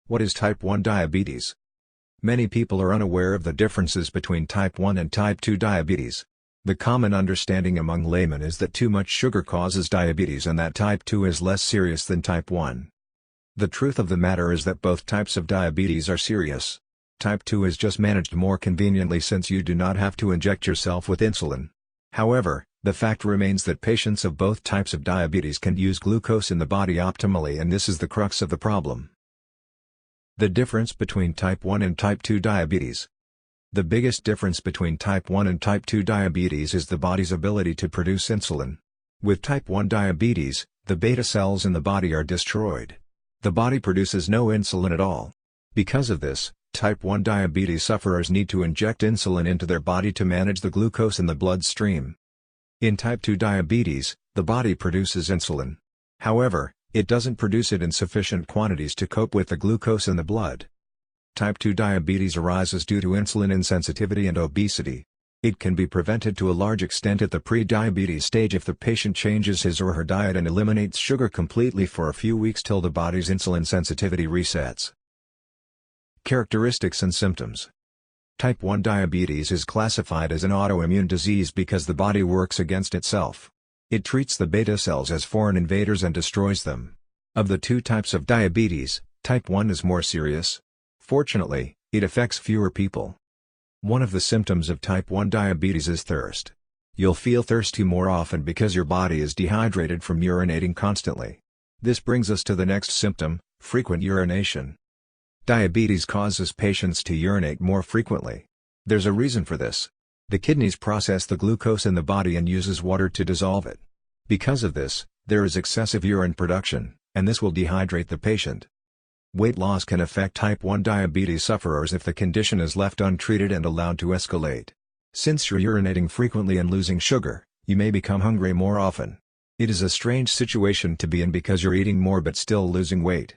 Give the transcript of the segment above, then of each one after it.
What is type 1 diabetes? Many people are unaware of the differences between type 1 and type 2 diabetes. The common understanding among laymen is that too much sugar causes diabetes and that type 2 is less serious than type 1. The truth of the matter is that both types of diabetes are serious. Type 2 is just managed more conveniently since you do not have to inject yourself with insulin. However, the fact remains that patients of both types of diabetes can use glucose in the body optimally, and this is the crux of the problem. The difference between type 1 and type 2 diabetes. The biggest difference between type 1 and type 2 diabetes is the body's ability to produce insulin. With type 1 diabetes, the beta cells in the body are destroyed. The body produces no insulin at all. Because of this, type 1 diabetes sufferers need to inject insulin into their body to manage the glucose in the bloodstream. In type 2 diabetes, the body produces insulin. However, it doesn't produce it in sufficient quantities to cope with the glucose in the blood. Type 2 diabetes arises due to insulin insensitivity and obesity. It can be prevented to a large extent at the pre-diabetes stage if the patient changes his or her diet and eliminates sugar completely for a few weeks till the body's insulin sensitivity resets. Characteristics and symptoms. Type 1 diabetes is classified as an autoimmune disease because the body works against itself. It treats the beta cells as foreign invaders and destroys them. Of the two types of diabetes, type 1 is more serious. Fortunately, it affects fewer people. One of the symptoms of type 1 diabetes is thirst. You'll feel thirsty more often because your body is dehydrated from urinating constantly. This brings us to the next symptom, frequent urination. Diabetes causes patients to urinate more frequently. There's a reason for this. The kidneys process the glucose in the body and uses water to dissolve it. Because of this, there is excessive urine production, and this will dehydrate the patient. Weight loss can affect type 1 diabetes sufferers if the condition is left untreated and allowed to escalate. Since you're urinating frequently and losing sugar, you may become hungry more often. It is a strange situation to be in because you're eating more but still losing weight.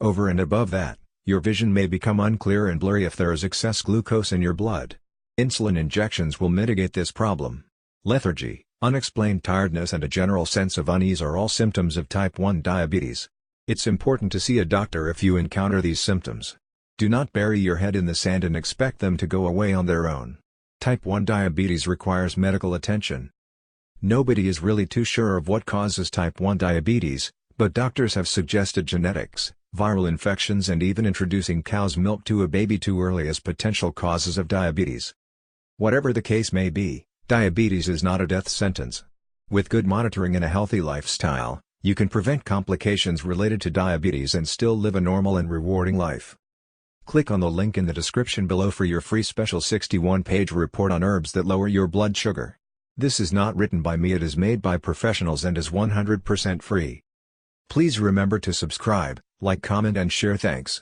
Over and above that, your vision may become unclear and blurry if there is excess glucose in your blood. Insulin injections will mitigate this problem. Lethargy, unexplained tiredness and a general sense of unease are all symptoms of type 1 diabetes. It's important to see a doctor if you encounter these symptoms. Do not bury your head in the sand and expect them to go away on their own. Type 1 diabetes requires medical attention. Nobody is really too sure of what causes type 1 diabetes, but doctors have suggested genetics, viral infections and even introducing cow's milk to a baby too early as potential causes of diabetes. Whatever the case may be, diabetes is not a death sentence. With good monitoring and a healthy lifestyle, you can prevent complications related to diabetes and still live a normal and rewarding life. Click on the link in the description below for your free special 61-page report on herbs that lower your blood sugar. This is not written by me, it is made by professionals and is 100% free. Please remember to subscribe, like, comment and share. Thanks.